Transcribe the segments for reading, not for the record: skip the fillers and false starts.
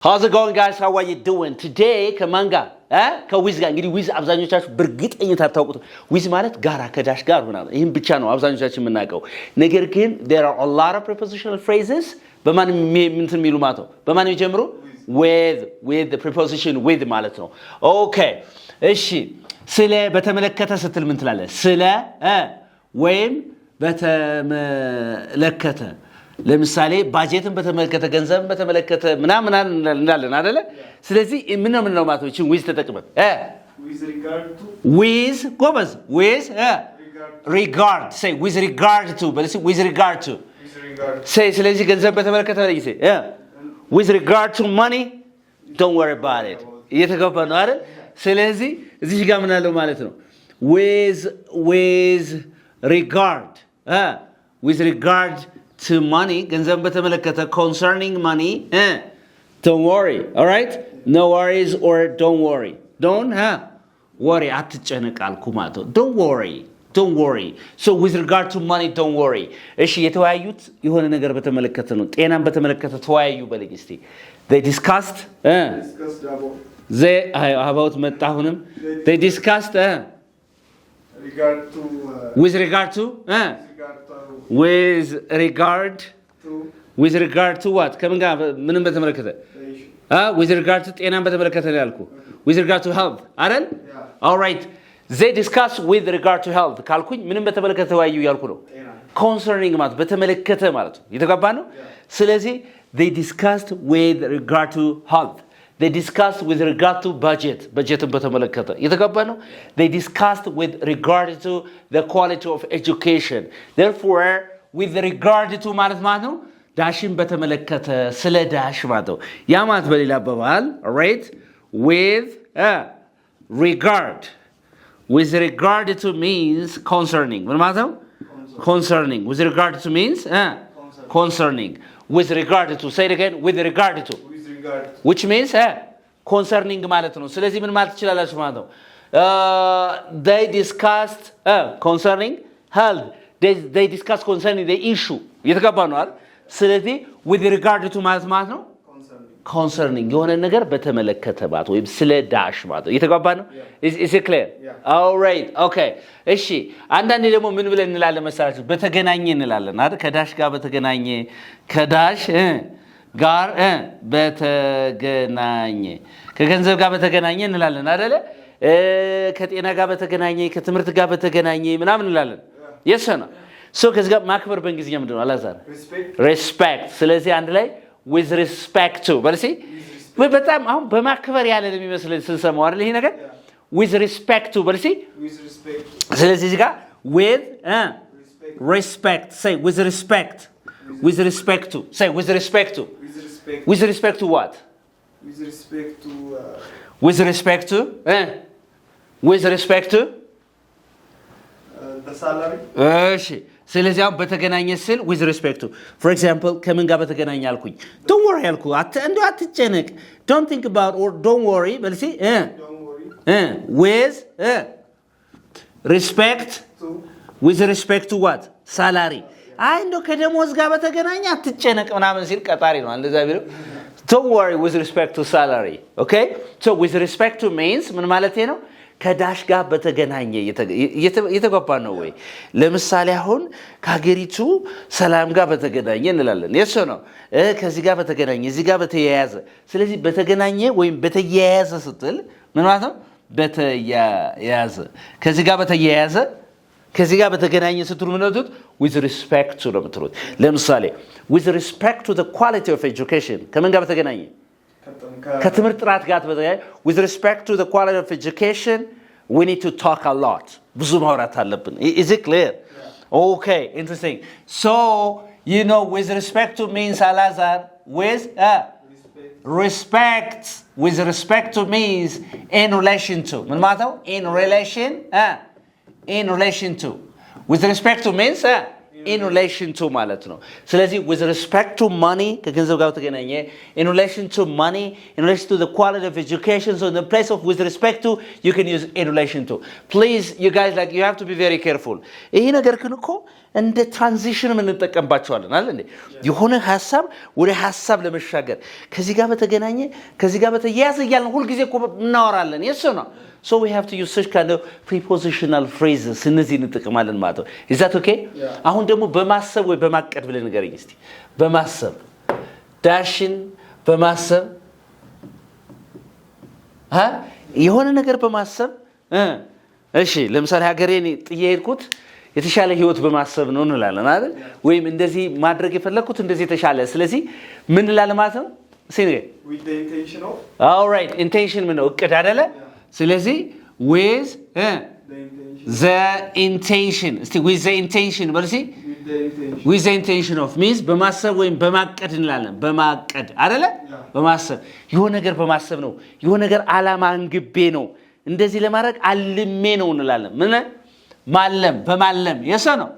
How's it going guys? How are you doing? Today ከማን ጋር ከዊዝ ጋር እንግዲህ ዊዝ አብዛኞቻችሁ በእርግጠኝነት አታውቁት። ዊዝ ማለት ጋራ ከዳሽ ጋር ሆናል። ይሄን ብቻ ነው አብዛኞቻችን የምናውቀው። ነገር ግን there are a lot of prepositional phrases በማን የሚሉ ማለት ነው። በማን የሚጀምሩ with the preposition with ማለት ነው። Okay እሺ ስለ በተመለከተ ስትል ምን ትላለህ? ስለ ወይም በተመለከተ ለምሳሌ ባጀትን በተመለከተ ገንዘብን በተመለከተ ምናምን እንላለን አይደለ? ስለዚህ ምን ነው ማለት ነው? እቺ ዊዝ ተጠቅመን with regard to with ጎበዝ with regard say with regard to በለሲ with regard to say ስለዚህ ገንዘብ በተመለከተ ለይሴ with regard to money don't worry about it እየተገባ ነው አይደል? ስለዚህ እዚህ ጋር ምን አለው ማለት ነው? with regard with regard to money ገንዘብ በተመለከተ concerning money don't worry all right no worries or don't worry don't worry አትጨነቅ አልኩ ማለት ነው don't worry so with regard to money don't worry እሺ የተወያዩት የሆነ ነገር በተመለከተ ነው ጤናን በተመለከተ ተወያዩ በለኝ እስቲ they discussed about መጣሁንም they discussed with regard to with regard to what ከምን ጋር ምንም በተመለከተ with regard to ጤናን በተመለከተ ነው ያልኩ with regard to health አይደል all right they discuss with regard to health ካልኩኝ ምንም በተመለከተ ተወያዩ ያልኩ ነው concerning ማለት በተመለከተ ማለት ነው የተጋባ ነው ስለዚህ they discussed with regard to health they discussed with regard to budgeትን በተመለከተ የተጋባ ነው they discussed with regard to the quality of education therefore with regard to ማለት ነው ዳሽን በተመለከተ ስለ ዳሽ ማለት ነው ያ ማለት በሌላ አባባል right with regard to means concerning ምን ማለት ነው concerning with regard to means concerning with regard to say it again with regard to which means concerning ማለት ነው ስለዚህ ምን ማለት ይችላልሽ ማለት ነው they discussed concerning health they discussed concerning the issue የተጋባ ነው አይደል ስለዚህ with regard to ማለት ነው concerning የሆነ ነገር በተመለከተ ማለት ወይም ስለ ዳሽ ማለት የተጋባ ነው is it clear all right okay እሺ አንዳንዴ ደግሞ ምን ብለን እንላለን መሰላችሁ በተገናኘ እንላለን አይደል ከዳሽ ጋር በተገናኘ ከዳሽ ጋር በተገናኘ ከገንዘብ ጋር በተገናኘ እንላለን አይደለ ከጤና ጋር በተገናኘ ከትምህርት ጋር በተገናኘ ምናምን እንላለን የሰና ሶ ከዚህ ጋር ማክበር በእንግሊዝኛ ምንድነው አላዛር respect ስለዚህ አንድ ላይ with respect to በልሲ በጣም አሁን በማክበር ያለ የሚመስለን ስንሰማው አይደል ይሄ ነገር with respect to በልሲ ስለዚህ እዚህ ጋር with respect say with respect to say with respect to what with respect to the salary እሺ ስለዚህ አሁን በተገናኘ ስል with respect to for example ከምን ጋር በተገናኘ አልኩኝ don't worry አልኩ እንደው አትጨነቅ don't think about or don't worry በልሲ with respect to what salary እንደው ከደሞዝ ጋር በተገናኘ አትጨነቅ ምናምን ሲል ቀጣሪ ነው እንደዛ ቢለው don't worry with respect to salary okay so with respect to means ምን ማለት ነው ከዳሽ ጋር በተገናኘ የተገባ ነው ወይ ለምሳሌ አሁን ከሀገሪቱ ሰላም ጋር በተገናኘ እንላለን የሱ ነው ከዚህ ጋር በተገናኘ እዚህ ጋር በተያያዘ ስለዚህ በተገናኘ ወይም በተያያዘ ስትል ምን ማለት ነው በተያያዘ ከዚህ ጋር በተያያዘ ከዚህ ጋር በተገናኘ ስትሉ ምን ነው with respect to ነው የምትሉት ለምሳሌ with respect to the quality of education ከምን ጋር በተገናኘ ከትምህርት ጥራት ጋር በተገናኘ with respect to the quality of education we need to talk a lot ብዙ ማውራት አለብን is it clear okay interesting so you know with respect to means alazar with respect to means in relation to ምን ማለት ነው in relation to with respect to means in relation to ማለት ነው ስለዚህ with respect to money ከገንዘብ ጋር ተገናኘ in relation to money in relation to the quality of education so in the place of with respect to you can use in relation to please you guys like you have to be very careful ይሄ ነገር ግን እኮ እንደ ትራንዚሽን ምን እንጠቀምባቸዋለን አይደል እንዴ የሆነ ሐሳብ ወደ ሐሳብ ለመሻገር ከዚህ ጋር በተገናኘ ከዚህ ጋር በተያያዘ ያለን ሁሉ ጊዜ እኮ እናወራለን yes or no so we have to use such kind of prepositional phrases እነዚህ እንጠቀማለን ማለት ነው is that okay አሁን ደግሞ በማሰብ ወይ በማቀድ ብለን ንገረኝ እስቲ በማሰብ ዳሽን በማሰብ የሆነ ነገር በማሰብ እሺ ለምሳሌ ሀገሬን ጥዬ ሄድኩት የተሻለ ህይወት በማሰብ ነው እንላለን አይደል ወይም እንደዚህ ማድረግ የፈለኩት እንደዚህ የተሻለ ስለዚህ ምን እንላለን ማለት ነው with the intention of all right intention ምን ነው እቅድ አይደለ ስለዚህ with the intention እስቲ with the intention በልሲ with the intention of means በማሰብ ወይም በማቀድ እንላለን በማቀድ አይደለ በማሰብ የሆነ ነገር በማሰብ ነው የሆነ ነገር አላማ አንግቤ ነው እንደዚህ ለማድረግ አልሜ ነው እንላለን ምን ማለም በማለም የሰ ነው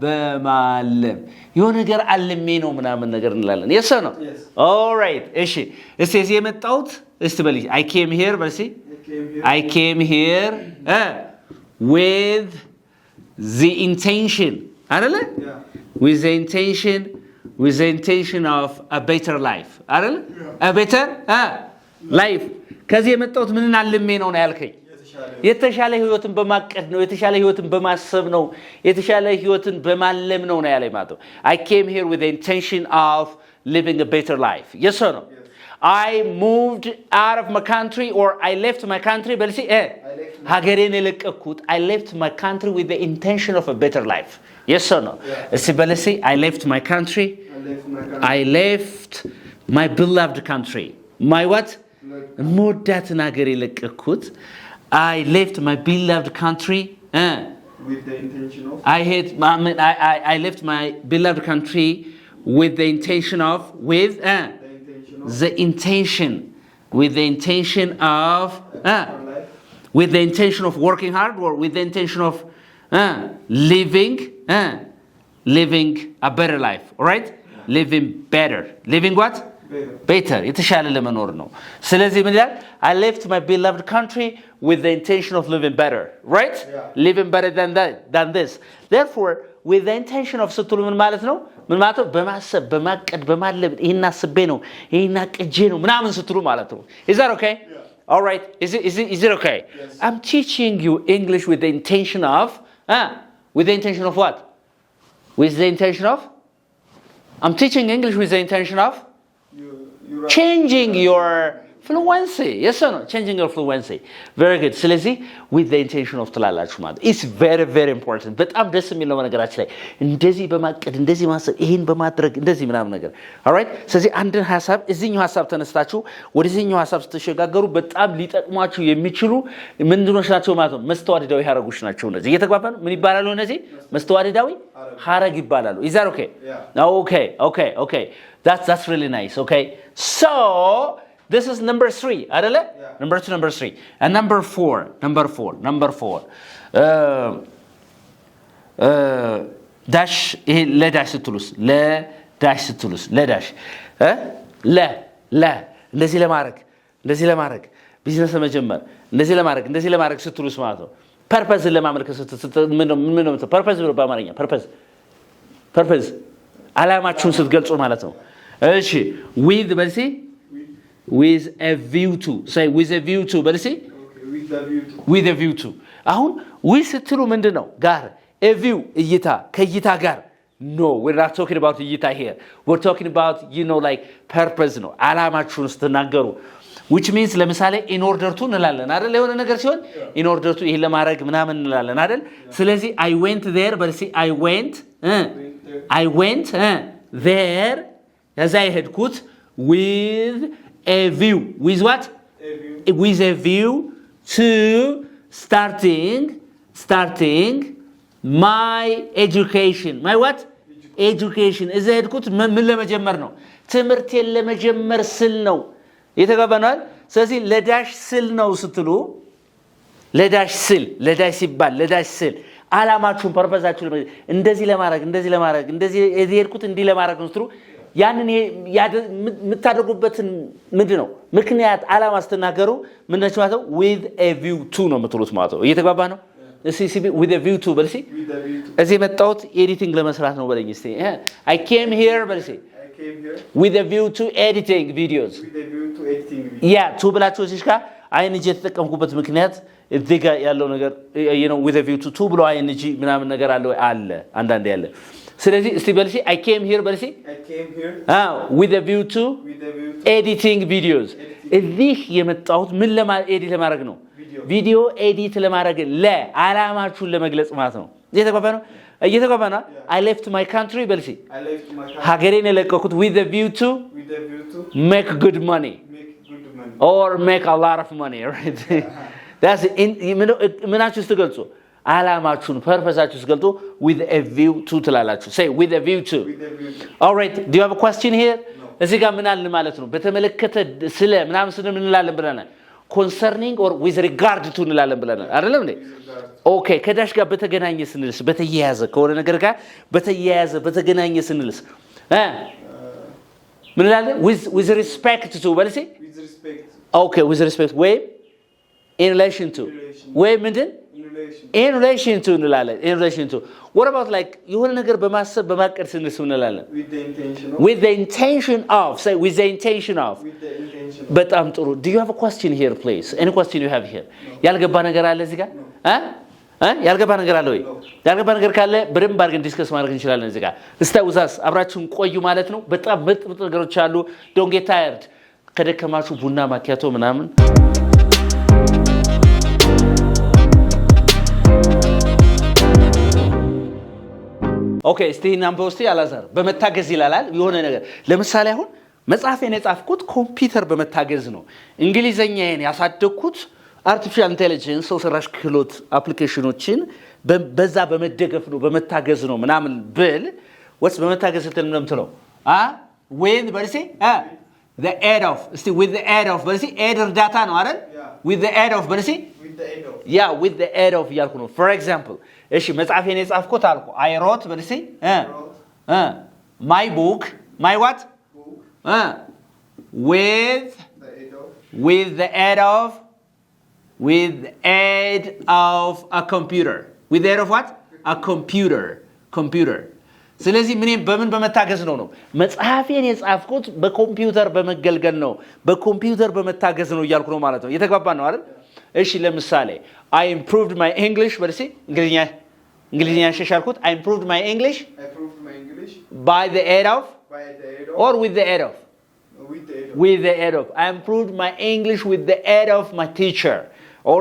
በማለም የሆነ ነገር አልሜ ነው ምናምን ነገር እንላለን የሰ ነው all right እሺ እስቲ እዚህ የመጣሁት እስቲ በልይ I came here በልሲ I came here with the intention አይደለ with the intention of a better life አይደለ a better life ከዚህ የመጣሁት ምንን አልሜ ነው ያልከኝ የተሻለ ህይወትን በማቀድ ነው የተሻለ ህይወትን በማሰብ ነው የተሻለ ህይወትን በማለም ነው ያለኝ ማለት ነው I came here with the intention of living a better life yes or no I moved out of my country or I left my country በልሲ ሀገሬን የለቀኩት I left my country with the intention of a better life yes or no እስቲ በልሲ I left my country I left my beloved country my what ሞዳትን ሀገር የለቀኩት I left my beloved country with the intention of I left my beloved country with the intention of with the intention of working hard or with the intention of living a better life all right living what better የተሻለ ለመኖር ነው ስለዚህ ምን ይላል I left my beloved country with the intention of living better right living better than this therefore with the intention of ስትሉ ምን ማለት ነው ምን ማለት ነው በማሰብ በማቀድ በማለም ይሄን አስቤ ነው ይሄን አቅጄ ነው ምናምን ስትሉ ማለት ነው is that okay all right is it okay yes. I'm teaching you English with the intention of with the intention of what with the intention of I'm teaching English with the intention of changing your fluency yes or no changing your fluency very good ስለዚህ with the intention of ትላላችሁ ማለት it's very very important በጣም ደስ የሚለው ነገራችን ላይ እንደዚህ በማቀድ እንደዚህ ማሰብ ይሄን በማድረግ እንደዚህ ምናምን ነገር all right ስለዚህ አንድን ሐሳብ እዚህኛው ሐሳብ ተነስታችሁ ወደዚህኛው ሐሳብ ስትሸጋገሩ በጣም ሊጠቅሟችሁ የሚችሉ ምንድነው ናቸው ማለት ነው መስተዋድዳዊ ሐረጎች ናቸው እነዚህ እየተግባባን ምን ይባላሉ እነዚህ መስተዋድዳዊ ሐረግ ይባላሉ is that okay okay that's really nice okay so this is number 3 አይደለ number 2 number 3 and number 4 dash ይሄ ለዳሽ ስትሉስ ለዳሽ እንደዚህ ለማድረግ ቢዝነስ ለመጀመር እንደዚህ ለማድረግ ስትሉስ ማለት ነው ፐርፐዝ ለማመልከት ምን ነው ፐርፐዝ ብሎ በአማርኛ ፐርፐዝ አላማችሁን ስትገልጹ ማለት ነው እሺ with በልሲ with a view to say with a view to በልሲ with a view to አሁን with ስትሉ ምንድነው ጋር a view እይታ ከእይታ ጋር no we're not talking about እይታ here we're talking about like purpose ነው አላማችሁን ስትናገሩ which means ለምሳሌ in order to እንላለን አይደል የሆነ ነገር ሲሆን in order to ይሄ ለማድረግ ምናምን እንላለን አይደል ስለዚህ I went there በልሲ I went there as I had put with a view with what with a view to starting my education my what education as I had put ምን ለመጀመር ነው ትምርቴን ለመጀመር ስል ነው የተገባናል ስለዚህ ለዳሽ ስል ነው ስትሉ ለዳሽ ሲባል ለዳሽ ስል አላማችሁን ፐርፐዛችሁን እንደዚህ ለማድረግ እንደዚህ የሄድኩት እንዲህ ለማድረግ ነው ስትሉ ያንን የምታደርጉበትን ምንድነው ምክንያት አላማ ስትናገሩ ምንድነው ማለት ነው with a view to ነው የምትሉት ማለት ነው እየተግባባ ነው ሲሲቢ with a view to በልሲ እዚህ መጣሁት ኤዲቲንግ ለመስራት ነው በለኝ እስቲ I came here በልሲ with a view to editing videos yeah to ብላችሁ እዚህ ጋር አይንጂ የተጠቀምኩበት ምክንያት እዚህ ጋር ያለው ነገር with a view to ብሎ አይንጂ ምናምን ነገር አለ አንዳንዴ ያለ ስለዚህ እስቲ በልሲ I came here በልሲ with a view to editing videos እዚህ የመጣሁት ምን ኤዲት ለማድረግ ነው ቪዲዮ ኤዲት ለማድረግ ለዓላማችሁን ለመግለጽ ማለት ነው እየተጓባ ነው I left my country በልሲ ሀገሬን የለቀኩት with a view to make good money or make a lot of money right that's ምናችሁ ስትገልጹ ዓላማችሁን ፐርፐዛችሁን ስትገልጹ with a view to ትላላችሁ say with a view to all right do you have a question here እዚህ ጋር ምን አለ ማለት ነው በተመለከተ ስለ ምናምን ስለ ምን እንላለን ብለናል concerning or with regard to እንላለን ብለናል አይደለም እንዴ ኦኬ ከዳሽ ጋር በተገናኘ ስንልስ በተያያዘ ከሆነ ነገር ጋር በተያያዘ በተገናኘ ስንልስ ምን እንላለን with respect to በልሲ with respect okay with respect way in relation to way ምንድን in relation to እንላለን in relation to what about like የሆነ ነገር በማሰብ በማቀድ ስንልስ እንላለን with the intention of say with the intention of በጣም ጥሩ do you have a question here please any question you have here ያልገባ ነገር አለ እዚህ ጋር ያልገባ ነገር አለ ወይ ያልገባ ነገር ካለ በደንብ አድርገን ዲስከስ ማድረግ እንችላለን እዚህ ጋር እስታውዛስ አብራችሁን ቆዩ ማለት ነው በጣም ምርጥ ነገሮች አሉ don't get tired ከደከማችሁ ቡና ማኪያቶ ምናምን ኦኬ እስቲ ናምበር ውስጥ ያላዛር በመታገዝ ይላል የሆነ ነገር ለምሳሌ አሁን መጽሐፌን የጻፍኩት ኮምፒውተር በመታገዝ ነው እንግሊዘኛዬን ያሳደግኩት artificial intelligence ሰው ሰራሽ ክህሎት አፕሊኬሽኖችን በዛ በመደገፍ ነው በመታገዝ ነው ምናምን ብል what's በመታገዝ ስለምንምትለው with በርሲ the aid of እስቲ with the aid of በርሲ aid እርዳታ ነው አይደል with the aid of በርሲ yeah with the aid of ያልኩ ነው for example እሺ መጽሐፌን የጻፍኩት አልኩ I wrote በርሲ my book my what with the aid of a computer with the aid of what a computer ስለዚህ ምንም በምን በመታገዝ ነው መጽሐፌን የጻፍኩት በኮምፒውተር በመገልገል ነው በኮምፒውተር በመታገዝ ነው እያልኩ ነው ማለት ነው የተግባባን ነው አይደል እሺ ለምሳሌ I improved my English በርሲ እንግሊዝኛ ሸሻልኩት I improved my English by the aid of or with the aid of with the aid of I improved my English with the aid of my teacher or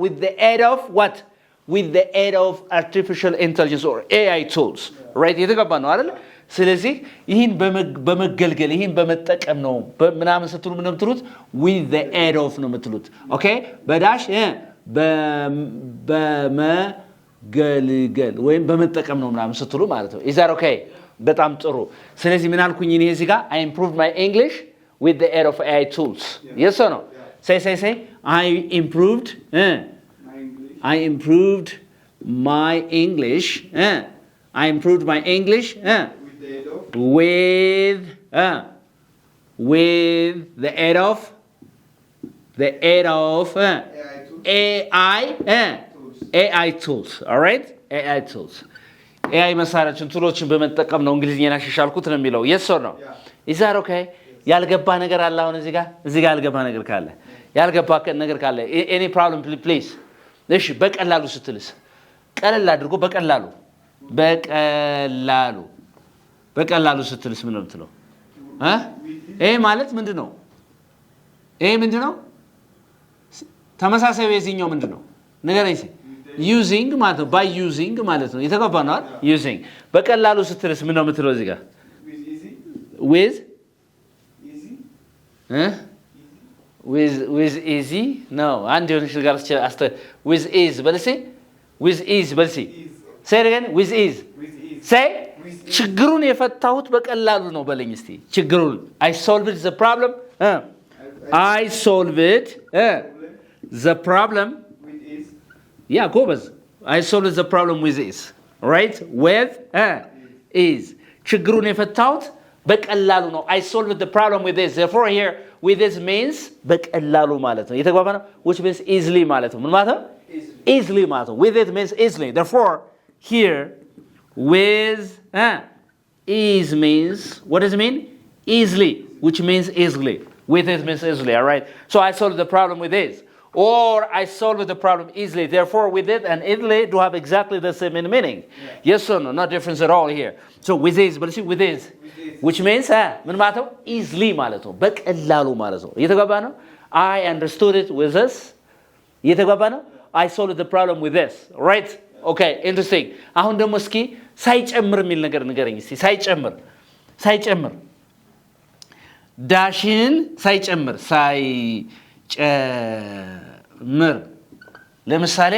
with the aid of what with the aid of artificial intelligence or AI tools right የተገባ ነው አይደል ስለዚህ ይሄን በመገልገል ይሄን በመጠቀም ነው ምናምን ስትሉ ምን ምትሉት with the aid of ነው ምትሉት ኦኬ በዳሽ በመገልገል ወይም በመጠቀም ነው ምናምን ስትሉ ማለት ነው is that okay በጣም ጥሩ ስለዚህ ምን አልኩኝ እኔ እዚህ ጋር I improved my English with the aid of AI tools yes or no say I improved my English I improved my English with the aid of AI tools all right AI tools AI መሳሪያዎችን ቱሎችን በመጠቀም ነው እንግሊዝኛን አሻሻልኩት ነው የሚለው yes or no is that okay ያልገባ ነገር አለ አሁን እዚህ ጋር ያልገባ ነገር ካለ ያልገባ ነገር ካለ any problem please እሺ በቀላሉ ስትልስ ቀለል አድርጎ በቀላሉ ስትልስ ምን ነው የምትለው ይሄ ማለት ምንድነው ተመሳሳይ የዚህኛው ምንድነው ንገረኝ using ማለት ነው by using ማለት ነው የተገባ ነው using በቀላሉ ስትልስ ምን ነው የምትለው እዚህ ጋር with with easy no and you ጋር with ease በልሲ say it again with ease say ችግሩን የፈታሁት በቀላሉ ነው በለኝ እስቲ ችግሩን I solved the problem I solved the problem yeah ጎበዝ I solved the problem with this. Right? With is. ችግሩን የፈታሁት በቀላሉ ነው። I solved the problem with this. Therefore here with this means በቀላሉ ማለት ነው። የተግባባ ነው? Which means easily ማለት ነው። ምን ማለት ነው? Easily ማለት ነው። With it means easily. Therefore here with is means, what does it mean? Easily, which means easily. With it means easily, all right? So I solved the problem with this. Or I solved the problem easily. Therefore, with it and easily do have exactly the same meaning. Yeah. Yes or no? No difference at all here. So with this, but see, with this, which means, ምን ማለት ነው? Easily ማለት ነው። በቀላሉ ማለት ነው። እየተግባባ ነው? I understood it with this. እየተግባባ ነው? I solved the problem with this. Right? Okay, interesting. አሁን ደግሞ እስኪ ሳይጨምር የሚል ነገር ንገረኝ እስቲ። ሳይጨምር ዳሽን ሳይጨምር ሳይጨምር ለምሳሌ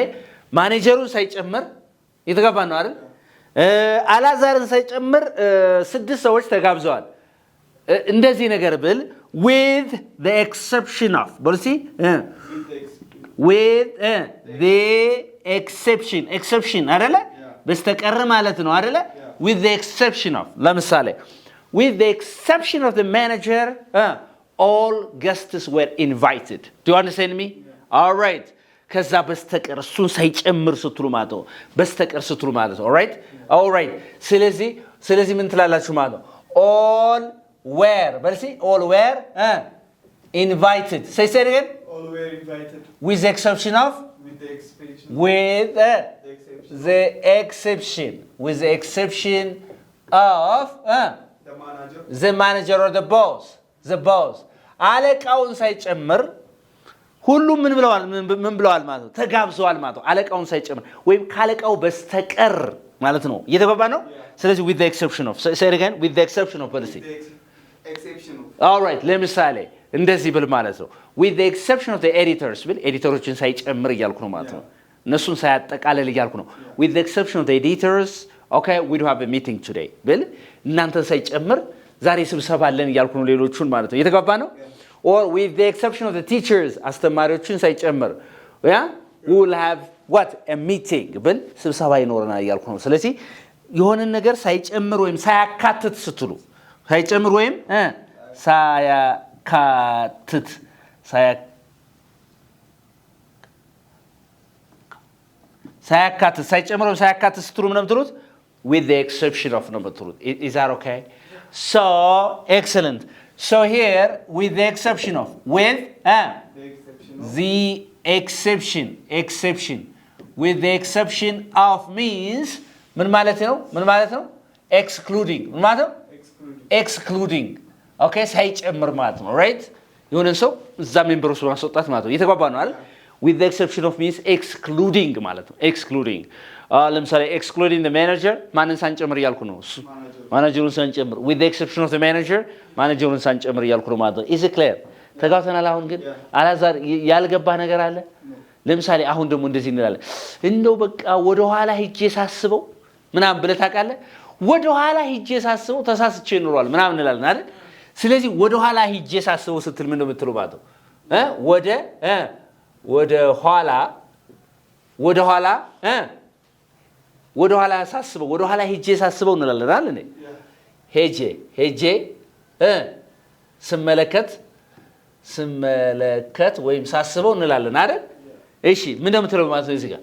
ማኔጀሩን ሳይጨምር የተጋባ ነው አይደል? አላዛርን ሳይጨምር 6 ሰዎች ተጋብዘዋል። እንደዚህ ነገር ብል with the exception of በልሲ with the exception አይደለ? በስተቀር ማለት ነው አይደለ? with the exception of ለምሳሌ with the exception of the manager all guests were invited. Do you understand me? Yeah. All right. ከዛ በስተቀር እሱን ሳይጨምር ስትሉ ማለት ነው። በስተቀር ስትሉ ማለት ነው። all right? Yeah. All right. ስለዚህ ምን ትላላችሁ ማለት ነው? all were በልሲ all were invited. Say it again. All were invited. With the exception of with the exception with the exception with the exception of the manager or the boss. The boss አለቃውን ሳይጨምር ሁሉም ምን ብለዋል ማለት ነው? ተጋብዘዋል ማለት ነው። አለቃውን ሳይጨምር ወይም ካለቃው በስተቀር ማለት ነው። እየተባባ ነው። ስለዚህ with the exception of, say it again, with the exception of policy. exception of. All right, ለምሳሌ እንደዚህ ብል ማለት ነው with the exception of the editors ብል ኤዲተሮችን ሳይጨምር እያልኩ ነው ማለት ነው። እነሱን ሳያጠቃልል እያልኩ ነው። with the exception of the editors, okay, we do have a meeting today ብል እናንተን ሳይጨምር ዛሬ ስብሰባ አለን እያልኩ ነው ሌሎቹን ማለት ነው። እየተጋባ ነው። or with the exception of the teachers አስተማሪዎችን ሳይጨምር we will have what a meeting ብል ስብሰባ ይኖርናል እያልኩ ነው። ስለዚህ የሆነን ነገር ሳይጨምር ወይም ሳያካትት ስትሉ ሳይጨምር ወይም ሳያካትት ሳይጨምር ወይም ሳያካትት ስትሉ ምን ነው የምትሉት? with the exception of ነው የምትሉት። is that okay? So excellent. So here with the exception of with the exception with the exception of means ምን ማለት ነው? excluding ምን ማለት ነው? excluding okay ሳይጨምር ማለት ነው። right የሆነ ሰው እዛ ሜምበር ውስጥ ማስወጣት ማለት ነው። እየተግባባ ነው አይደል? with the exception of means excluding ማለት ነው። excluding ለምሳሌ excluding the manager ማንን ሳንጨምር እያልኩ ነው? ማናጀሩን ሳንጨምር with the exception of the manager ማናጀሩን ሳንጨምር እያልኩ ነው ማለት ነው። is it clear? ተጋብተናል። አሁን ግን አላዛር ያልገባ ነገር አለ? ለምሳሌ አሁን ደግሞ እንደዚህ እንላለን። እንደው በቃ ወደ ኋላ ሄጄ ሳስበው ምናምን ብለህ ታውቃለህ? ወደ ኋላ ሄጄ ሳስበው ተሳስቼ ኖሯል ምናምን እንላለን አይደል? ስለዚህ ወደ ኋላ ሄጄ ሳስበው ስትል ምን ነው የምትለው ማለት ነው? ወደ ኋላ ሳስበው ወደ ኋላ ሄጄ ሳስበው እንላለን አይደል? ሄጄ ስመለከት ወይም ሳስበው እንላለን አይደል? እሺ ምን እንደምትለው ማለት ነው እዚህ ጋር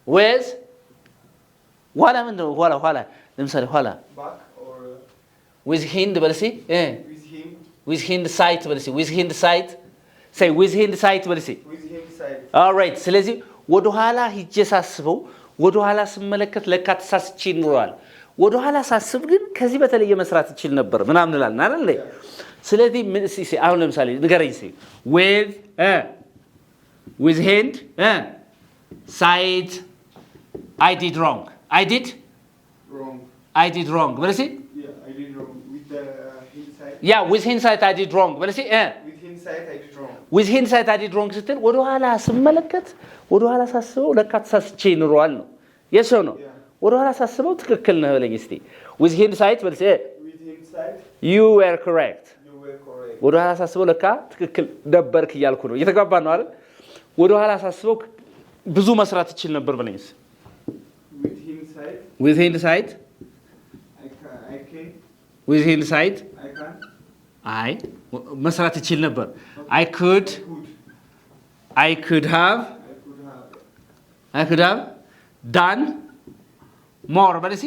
with ኋላ ምንድን ነው? ኋላ ለምሳሌ ኋላ with hind በልሲ with hind sight በልሲ with hind sight say with hind sight በልሲ all right። ስለዚህ ወደ ኋላ ሄጄ ሳስበው ወደ ኋላ ስመለከት ለካ ተሳስቼ ይኖራል። ወደ ኋላ ሳስብ ግን ከዚህ በተለየ መስራት ይችል ነበር ምናምን እንላለን አይደል? ስለዚህ ምን አሁን ለምሳሌ ንገረኝ እስኪ with hand sight I did wrong but see I did wrong with the hindsight. yeah with hindsight I did wrong but see with hindsight I did wrong ስትል ወደ ኋላ ስመለከት ወደ ኋላ ሳስበው ለካ ተሳስቼ ይኖራል ነው። yes or no? ወደ ኋላ ሳስበው ትክክል ነው በለኝ እስቲ። with hindsight but see you were correct. ወደ ኋላ ሳስበው ለካ ትክክል ነበርክ እያልኩ ነው። እየተጋባ ነው አይደል? ወደ ኋላ ሳስበው ብዙ መስራት ይችል ነበር በለኝስ with hindsight I can with hindsight I can አይ መስራት ይችል ነበር I could have done more በለሲ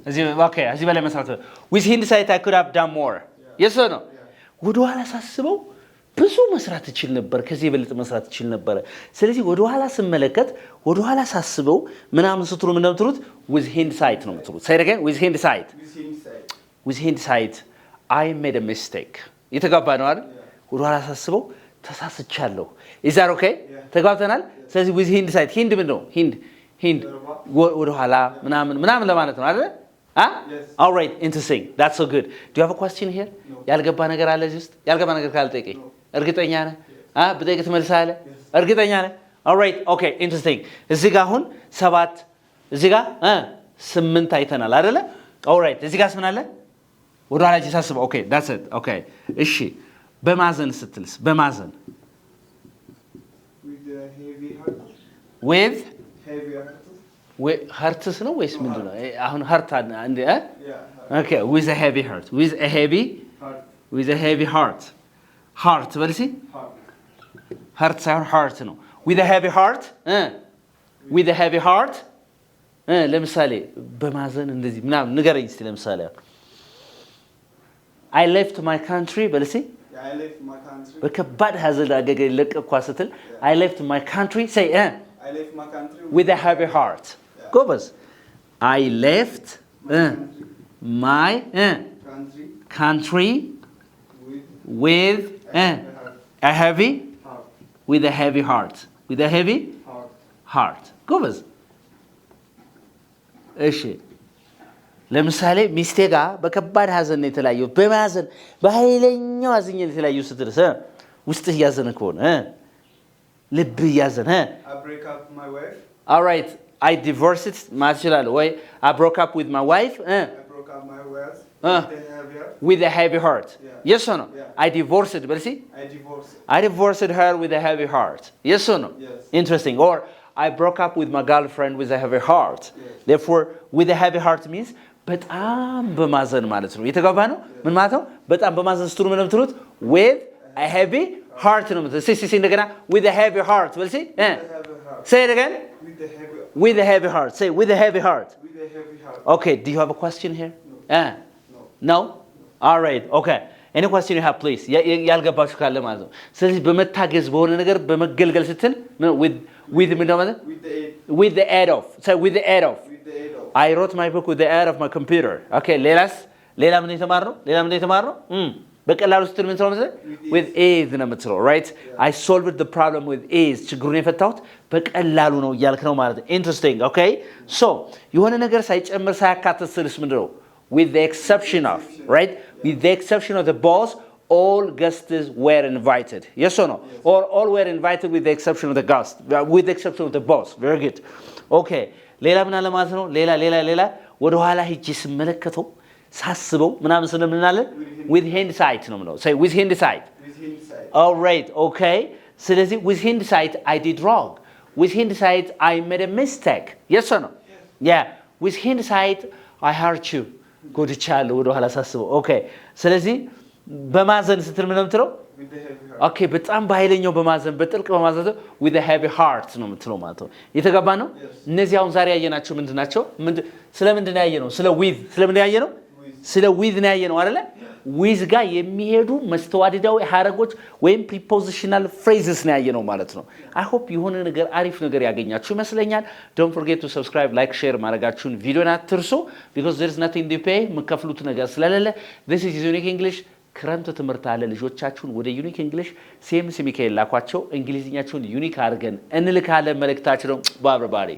እዚህ በላይ መስራት with hindsight I could have done more yes or no ወደ ኋላ ሳስበው ብዙ መስራት ይችል ነበር ከዚህ የበለጠ መስራት ይችል ነበር ስለዚህ ወደ ኋላ ስመለከት ወደ ኋላ ሳስበው ምናምን ስትሉ ምን እንደምትሉት with hindsight ነው የምትሉት say it again with hindsight I made a mistake የተጋባ ነው አይደል ወደ ኋላ ሳስበው ተሳስቻለሁ is that okay ተጋብተናል ስለዚህ with hindsight hind ምን ነው hind ወደ ኋላ ምናምን ለማለት ነው አይደል Yes. All right, interesting. That's so good. Do you have a question here? No. ያልገባ ነገር አለ just? ያልገባ ነገር ካለ ጠይቀኝ. እርግጠኛ ነህ? ብጠይቅ ትመልሳለህ? እርግጠኛ ነህ? All right, okay, interesting. እዚህ ጋር አሁን 7 እዚህ ጋር 8 አይተናል አይደለ? All right, እዚህ ጋር ምን አለ? ወደ ኋላ ሳስብ okay, that's it. Okay. እሺ በማዘን ስትልስ በማዘን with the heavy heart with heavy heart hearts ነው ወይስ ምንድነው? አሁን heart አንዴ yeah okay, with a heavy heart. With a heavy heart. Heart በልሲ heart ሳይሆን heart ነው. With a heavy heart with a heavy heart ለምሳሌ በማዘን እንደዚህ ምናምን ንገረኝ እስቲ ለምሳሌ I left my country በልሲ I left my country በከባድ ሀዘን አገገ ለቀኳ ስትል I left my country say I left my country with a heavy heart ጎበዝ I left my country with a heavy heart with a heavy heart ጎበዝ እሺ ለምሳሌ ሚስቴ ጋር በከባድ ሀዘን ነው የተለያየው በማዘን በኃይለኛው ሀዘን ነው የተለያየው ስትልስ ውስጥህ ያዘነ ከሆነ ልብ ያዘነ I break up my wife all right I divorced ማችላል ወይ I broke up with my wife I broke up my wife with a heavy heart Yeah. yes or no Yeah. I divorced በልሲ I divorced her with a heavy heart yes or no Yes. interesting or I broke up with my girlfriend with a heavy heart Yes. therefore with a heavy heart means በጣም በማዘን ማለት ነው የተጋባ ነው ምን ማለት ነው በጣም በማዘን ስትሉ ምን ምትሉት with a heavy heart ነው ምትሉት ሲሲ እንደገና with a heavy heart በልሲ say it again with a heavy heart say with a heavy heart okay do you have a question here no all right okay any question you have please ያልገባችሁ ካለ ማለት ነው ስለዚህ በመታገዝ በሆነ ነገር በመገልገል ስትል with with the aid of say with the aid of I wrote my book with the aid of my computer okay ሌላ ምን የተማርነው በቀላሉ ስትል ምን ተማርነው with ease ነው የምትለው right I solved the problem with ease ችግሩን የፈታሁት በቀላሉ ነው እያልክ ነው ማለት ነው interesting okay so የሆነ ነገር ሳይጨምር ሳያካትት ስልስ ምንድነው with the exception of right with the exception of the boss all guests were invited yes or no yes. or all were invited with the exception of the guest with the exception of the boss very good okay ሌላ ምን አለ ማለት ነው ሌላ ወደ ኋላ ሂጂ ስመለከተው ሳስበው ምናምን ስለምናለን with hindsight ነው ነው say with hindsight all right okay ስለዚህ with hindsight I did wrong with hindsight I made a mistake yes or no yeah with hindsight I hurt you ጎድቻለሁ ወደ ኋላ ሳስበው okay ስለዚህ በማዘን ስትል ምን ነው የምትለው okay በጣም በኃይለኛው በማዘን በጥልቅ በማዘን with a heavy heart ነው የምትለው ማለት ነው የተጋባ ነው እነዚህ አሁን ዛሬ ያየናቸው ምንድናቸው ስለምንድን ያየነው ስለምን ያየነው ስለ with ነው ያየነው አይደለ with ጋር የሚሄዱ መስተዋድዳዊ ሐረጎች ወይም prepositional phrases ነው ያየነው ማለት ነው I hope የሆነ ነገር አሪፍ ነገር ያገኛችሁ ይመስለኛል don't forget to subscribe like share ማድረጋችሁን ቪዲዮን አትርሱ because there is nothing to pay መከፍሉት ነገር ስለሌለ this is unique english ክረምት ትምህርት አለ ልጆቻችሁን ወደ ዩኒክ እንግሊሽ ሲኤምሲ ሚካኤል ላኳቸው እንግሊዝኛችሁን ዩኒክ አድርገን እንልካለን መልእክታችን ነው ባይ ኤቨሪባዲ